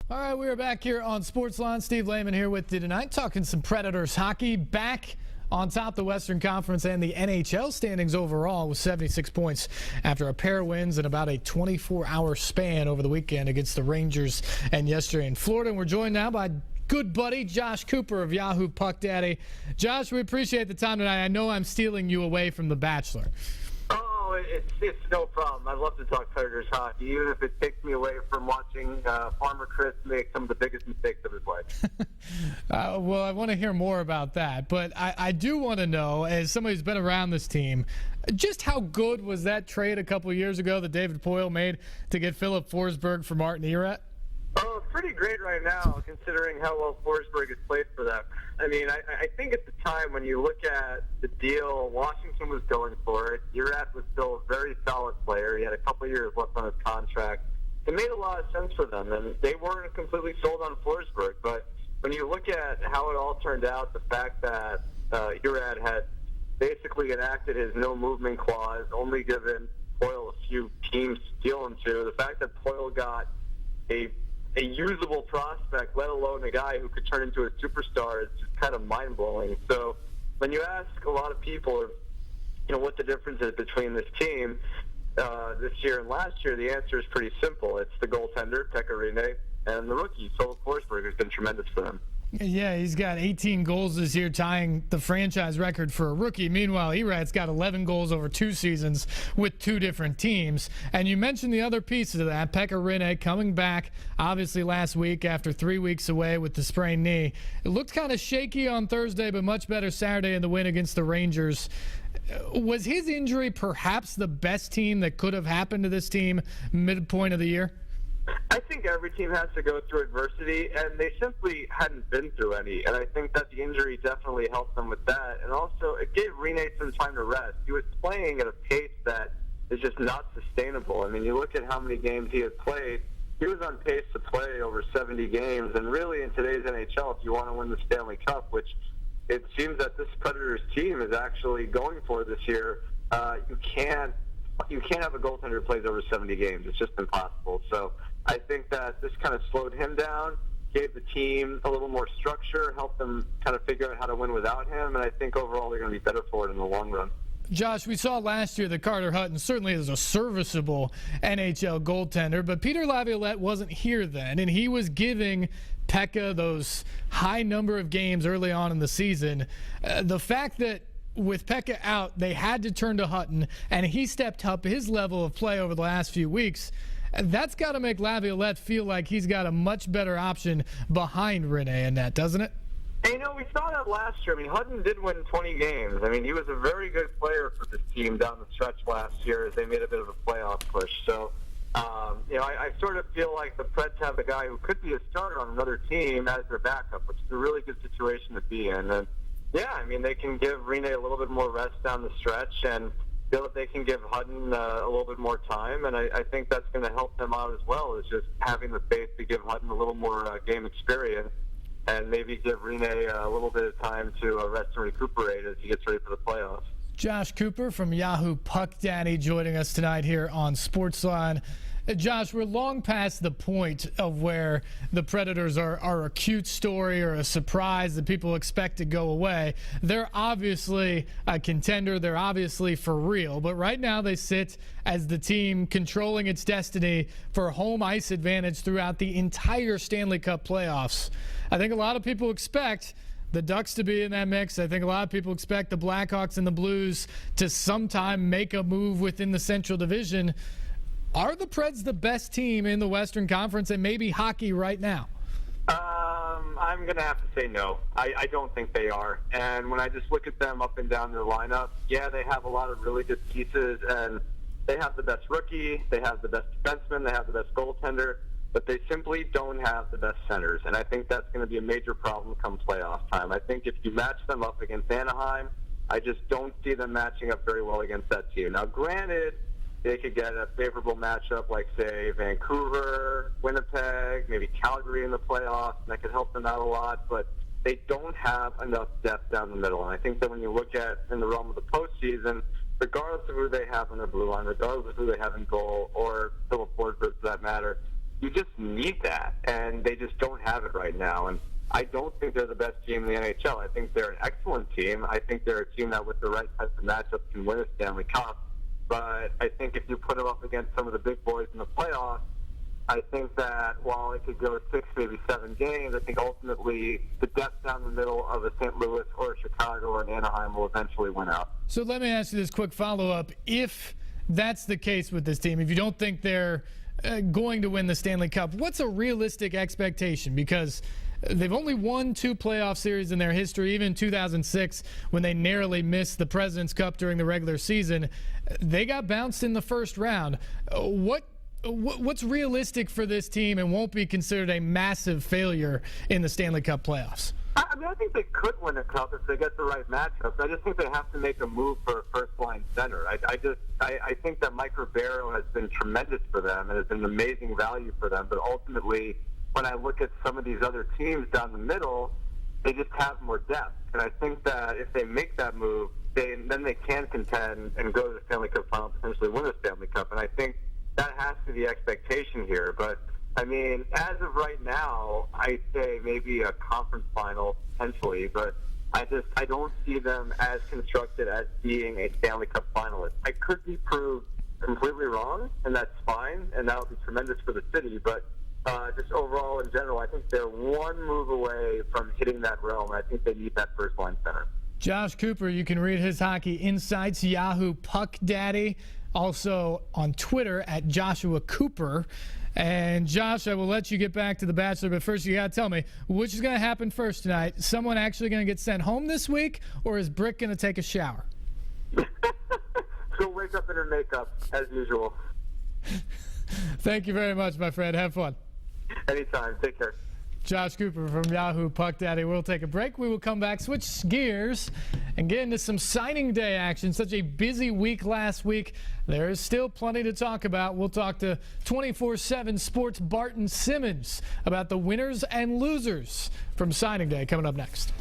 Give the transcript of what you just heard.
All right, we're back here on SportsLine. Steve Lehman here with you tonight, talking some Predators hockey. Back on top of the Western Conference and the NHL standings overall with 76 points after a pair of wins in about a 24-hour span over the weekend against the Rangers and yesterday in Florida. And we're joined now by good buddy Josh Cooper of Yahoo Puck Daddy. Josh, we appreciate the time tonight. I know I'm stealing you away from The Bachelor. Oh, it's no problem. I love to talk Predators hockey, even if it takes me away from watching Farmer Chris make some of the biggest mistakes of his life. Well, I want to hear more about that, but I do want to know, as somebody who's been around this team, just how good was that trade a couple of years ago that David Poile made to get Filip Forsberg for Martin Erat? Oh, it's pretty great right now, considering how well Forsberg has played for them. I mean, I think at the time when you look at the deal, Washington was going for it. Erat was still a very solid player. He had a couple of years left on his contract. It made a lot of sense for them, and they weren't completely sold on Forsberg. But when you look at how it all turned out, the fact that Erat had basically enacted his no-movement clause, only given Poile a few teams to deal him to, the fact that Poile got a usable prospect, let alone a guy who could turn into a superstar, is just kind of mind-blowing. So when you ask a lot of people, what the difference is between this team this year and last year, the answer is pretty simple. It's the goaltender, Pekka Rinnes, and the rookie, Filip Forsberg, who's been tremendous for them. Yeah, he's got 18 goals this year, tying the franchise record for a rookie. Meanwhile, Erat's got 11 goals over 2 seasons with 2 different teams. And you mentioned the other pieces of that. Pekka Rinnes coming back, obviously, last week after 3 weeks away with the sprained knee. It looked kind of shaky on Thursday, but much better Saturday in the win against the Rangers. Was his injury perhaps the best team that could have happened to this team midpoint of the year? I think every team has to go through adversity, and they simply hadn't been through any. And I think that the injury definitely helped them with that. And also, it gave Rinnes some time to rest. He was playing at a pace that is just not sustainable. I mean, you look at how many games he has played. He was on pace to play over 70 games. And really, in today's NHL, if you want to win the Stanley Cup, which it seems that this Predators team is actually going for this year, you can't have a goaltender who plays over 70 games. It's just impossible. So I think that this kind of slowed him down, gave the team a little more structure, helped them kind of figure out how to win without him, and I think overall they're going to be better for it in the long run. Josh, we saw last year that Carter Hutton certainly is a serviceable NHL goaltender, but Peter Laviolette wasn't here then, and he was giving Pekka those high number of games early on in the season. The fact that with Pekka out, they had to turn to Hutton, and he stepped up his level of play over the last few weeks. That's got to make Laviolette feel like he's got a much better option behind Rinnes in that, doesn't it? And, we saw that last year. I mean, Hutton did win 20 games. I mean, he was a very good player for this team down the stretch last year as they made a bit of a playoff push. So, I sort of feel like the Preds have a guy who could be a starter on another team as their backup, which is a really good situation to be in. And, yeah, I mean, they can give Rinnes a little bit more rest down the stretch and feel that they can give Hutton a little bit more time, and I think that's going to help them out as well, is just having the faith to give Hutton a little more game experience and maybe give Rinnes a little bit of time to rest and recuperate as he gets ready for the playoffs. Josh Cooper from Yahoo Puck Daddy joining us tonight here on SportsLine. Josh, we're long past the point of where the Predators are a cute story or a surprise that people expect to go away. They're obviously a contender. They're obviously for real. But right now they sit as the team controlling its destiny for home ice advantage throughout the entire Stanley Cup playoffs. I think a lot of people expect the Ducks to be in that mix. I think a lot of people expect the Blackhawks and the Blues to sometime make a move within the Central Division. Are the Preds the best team in the Western Conference and maybe hockey right now? I'm going to have to say no. I don't think they are. And when I just look at them up and down their lineup, yeah, they have a lot of really good pieces, and they have the best rookie, they have the best defenseman, they have the best goaltender, but they simply don't have the best centers. And I think that's going to be a major problem come playoff time. I think if you match them up against Anaheim, I just don't see them matching up very well against that team. Now, granted, they could get a favorable matchup like, say, Vancouver, Winnipeg, maybe Calgary in the playoffs, and that could help them out a lot, but they don't have enough depth down the middle. And I think that when you look at in the realm of the postseason, regardless of who they have on their blue line, regardless of who they have in goal, or Filip Forsberg for that matter, you just need that, and they just don't have it right now. And I don't think they're the best team in the NHL. I think they're an excellent team. I think they're a team that with the right types of matchups can win a Stanley Cup. But I think if you put them up against some of the big boys in the playoffs, I think that while it could go 6, maybe 7 games, I think ultimately the depth down the middle of a St. Louis or a Chicago or an Anaheim will eventually win out. So let me ask you this quick follow-up. If that's the case with this team, if you don't think they're going to win the Stanley Cup, what's a realistic expectation? Because they've only won 2 playoff series in their history. Even in 2006, when they narrowly missed the President's Cup during the regular season, they got bounced in the first round. What's realistic for this team and won't be considered a massive failure in the Stanley Cup playoffs? I mean, I think they could win a cup if they get the right matchups. I just think they have to make a move for a first-line center. I think that Mike Ribeiro has been tremendous for them and has been amazing value for them. But ultimately, when I look at some of these other teams down the middle, they just have more depth. And I think that if they make that move, then they can contend and go to the Stanley Cup final, potentially win a Stanley Cup. And I think that has to be the expectation here. But, I mean, as of right now, I'd say maybe a conference final potentially, but I don't see them as constructed as being a Stanley Cup finalist. I could be proved completely wrong, and that's fine, and that would be tremendous for the city, but just overall in general, I think they're one move away from hitting that realm, and I think they need that first-line center. Josh Cooper, you can read his hockey insights, Yahoo Puck Daddy, also on Twitter at Joshua Cooper. And Josh, I will let you get back to The Bachelor, but first you got to tell me, which is going to happen first tonight? Someone actually going to get sent home this week, or is Brick going to take a shower? She'll wake up in her makeup, as usual. Thank you very much, my friend. Have fun. Anytime. Take care. Josh Cooper from Yahoo Puck Daddy. We'll take a break. We will come back, switch gears, and get into some signing day action. Such a busy week last week. There is still plenty to talk about. We'll talk to 24/7 Sports' Barton Simmons about the winners and losers from signing day coming up next.